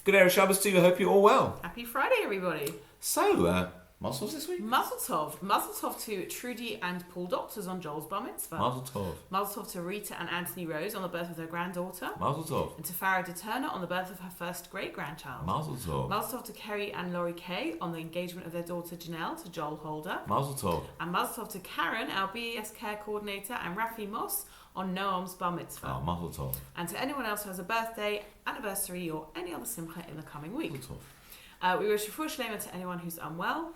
Good Erev Shabbos to you. I hope you're all well. Happy Friday, everybody. So, Mazel Tov this week? Mazel Tov. Mazel Tov to Trudy and Paul Doctors on Joel's Bar Mitzvah. Mazel Tov. Mazel Tov to Rita and Anthony Rose on the birth of their granddaughter. Mazel Tov. And to Farah de Turner on the birth of her first great-grandchild. Mazel Tov. Mazel Tov to Kerry and Laurie Kay on the engagement of their daughter Janelle to Joel Holder. Mazel Tov. And Mazel Tov to Karen, our BES care coordinator, and Rafi Moss on Noam's Bar Mitzvah. Oh, Mazel Tov. And to anyone else who has a birthday, anniversary, or any other simcha in the coming week. Mazel Tov. We wish refuah shlema to anyone who's unwell,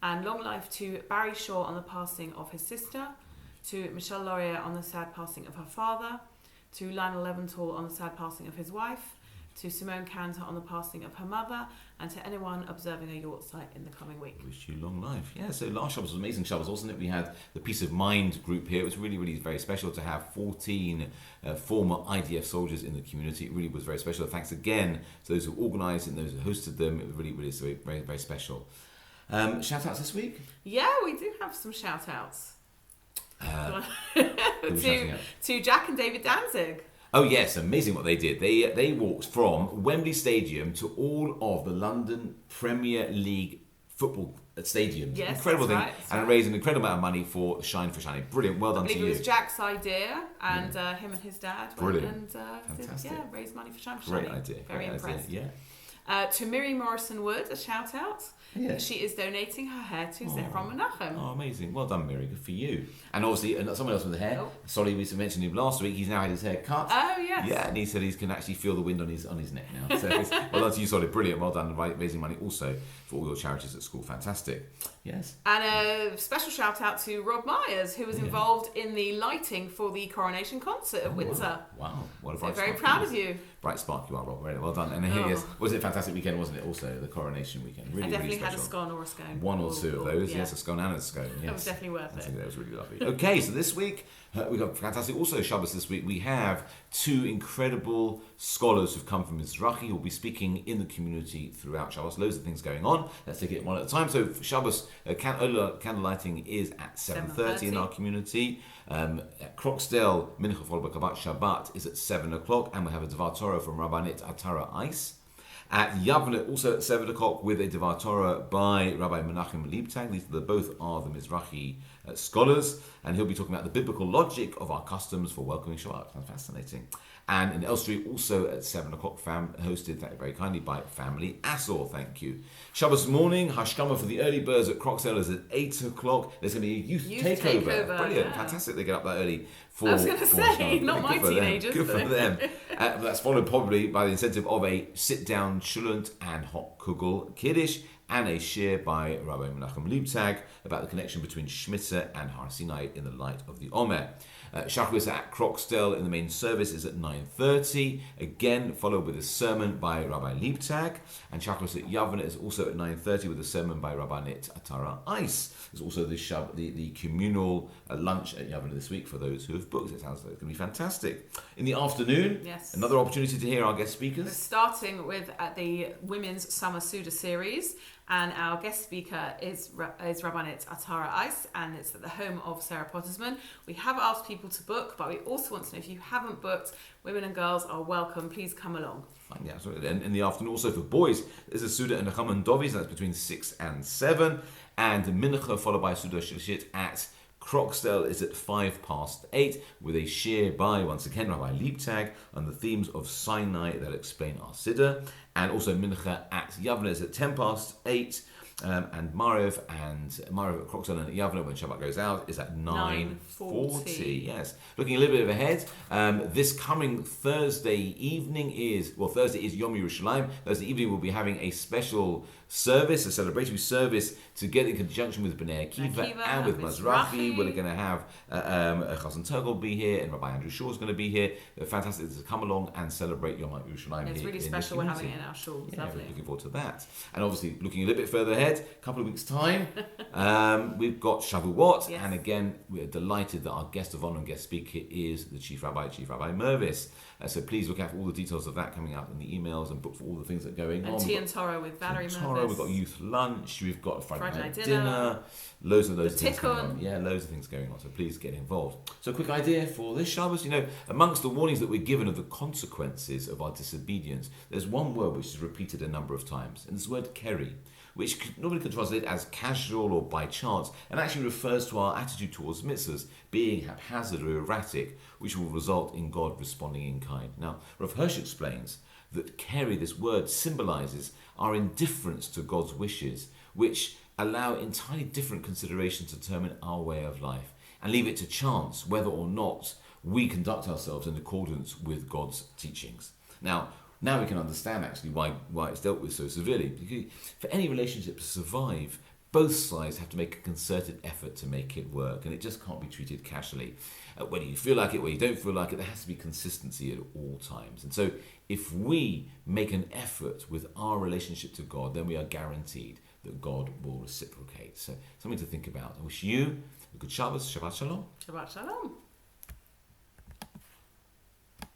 and long life to Barry Shaw on the passing of his sister, to Michelle Laurier on the sad passing of her father, to Lionel Leventhal on the sad passing of his wife, to Simone Cantor on the passing of her mother, and to anyone observing a Yortzeit in the coming week. Wish you long life. Yeah, so last Shabbos was amazing Shabbos, wasn't it? We had the Peace of Mind group here. It was really, really very special to have 14 former IDF soldiers in the community. It really was very special. Thanks again to those who organised and those who hosted them. It was really, really very, very, very special. Shout outs this week? Yeah, we do have some shout outs. To to Jack and David Danzig. Oh yes, amazing what they did. They walked from Wembley Stadium to all of the London Premier League football stadiums. Yes, incredible thing, right, and raised an incredible amount of money for Shine for Shining. Brilliant, well done to you. I believe it was Jack's idea, and him and his dad went Brilliant. and Fantastic. raised money for Shine for Shining. Great idea. Very Great impressed. Idea. Yeah. To Miri Morrison Wood, a shout out. Yeah. She is donating her hair to Zehron Menachem. Oh, amazing. Well done, Mary. Good for you. And obviously, someone else with the hair. Oh. Sorry, we mentioned him last week. He's now had his hair cut. Oh, yes. Yeah, and he said he can actually feel the wind on his neck now. So well done to you, Solly. Brilliant. Well done. Raising money also for all your charities at school. Fantastic. Yes. And a special shout out to Rob Myers, who was involved in the lighting for the coronation concert at Windsor. Wow. What a bright very spark proud of you. Bright spark you are, Rob. Very well done. And here he is. Was it a fantastic weekend, wasn't it? Also, the coronation weekend. Really, I definitely really had a special. scone or a scone. One or two of those. Yeah. Yes, a scone and a scone. Yes. That was definitely worth it. That was really lovely. Okay, so this week we got fantastic. Also, Shabbos this week we have two incredible scholars who've come from Mizrahi who will be speaking in the community throughout Shabbos. Loads of things going on. Let's take it one at a time. So Shabbos candle lighting is at 7:30 in our community. At Croxdale, Mincha followed by Kabbat Shabbat is at 7 o'clock, and we have a Devar Torah from Rabbanit Atara Ice. At Yavne, also at 7 o'clock, with a Devar Torah by Rabbi Menachem Liebtag. Both are the Mizrahi scholars, and he'll be talking about the biblical logic of our customs for welcoming Shabbat. That's fascinating. And in Elstree, also at 7 o'clock, hosted very kindly by Family Asor. Thank you. Shabbos morning, Hashkama for the early birds at Croxdale is at 8 o'clock. There's going to be a youth takeover. Brilliant, fantastic. They get up that early. I was going to say, not my teenagers. Good for them. That's followed probably by the incentive of a sit-down shulant and hot kugel kiddush and a shir by Rabbi Menachem Liebtag about the connection between Shemitah and Har Sinai in the light of the Omer. Shacharis at Croxdale in the main service is at 9:30, again followed with a sermon by Rabbi Liebtag, and Shacharis at Yavne is also at 9:30 with a sermon by Rabbanit Atara Ice. There's also the communal lunch at Yavne this week for those who have booked. It sounds like it's going to be fantastic. In the afternoon, another opportunity to hear our guest speakers. We're starting with the Women's Summer Suda series. And our guest speaker is Rabbanit Atara Ice, and it's at the home of Sarah Pottersman. We have asked people to book, but we also want to know if you haven't booked, women and girls are welcome. Please come along. Yeah, absolutely. And in the afternoon, also for boys, there's a Suda and a Chaman Dovis, that's between 6 and 7. And Mincha followed by Suda Shlishit at Croxdale is at 8:05 with a shir by, once again, Rabbi Liebtag on the themes of Sinai that explain our Siddur. And also Mincha at Yavne is at 8:10. And Mariv at Croxdale and Yavne when Shabbat goes out is at 9:40. Yes. Looking a little bit ahead, this coming Thursday evening is Yom Yerushalayim. Thursday evening we'll be having a special service, a celebratory service to get in conjunction with Bnei Akiva and with Mizrahi. We're going to have Chazon Turgel be here, and Rabbi Andrew Shaw is going to be here. They're fantastic to come along and celebrate Yom Yerushalayim. It's really special. We're having it in our shul. Yeah, lovely. Looking forward to that. And obviously, looking a little bit further ahead, ahead, a couple of weeks' time. We've got Shavuot, Yes. and again, we're delighted that our guest of honor and guest speaker is the Chief Rabbi Mervis. So please look out for all the details of that coming up in the emails and book for all the things that are going on. And tea and Torah with Valerie Mervis. We've got youth lunch, we've got a Friday night dinner. dinner, loads of things Tikkun. going on. Yeah, loads of things going on. So please get involved. So a quick idea for this Shabbos, amongst the warnings that we're given of the consequences of our disobedience, there's one word which is repeated a number of times, and it's the word keri, which normally can translate as casual or by chance, and actually refers to our attitude towards mitzvahs being haphazard or erratic, which will result in God responding in kind. Now, Rav Hirsch explains that keri, this word, symbolizes our indifference to God's wishes, which allow entirely different considerations to determine our way of life, and leave it to chance whether or not we conduct ourselves in accordance with God's teachings. Now we can understand actually why it's dealt with so severely. Because for any relationship to survive, both sides have to make a concerted effort to make it work, and it just can't be treated casually. Whether you feel like it, whether you don't feel like it, there has to be consistency at all times. And so if we make an effort with our relationship to God, then we are guaranteed that God will reciprocate. So something to think about. I wish you a good Shabbos, Shabbat Shalom. Shabbat Shalom.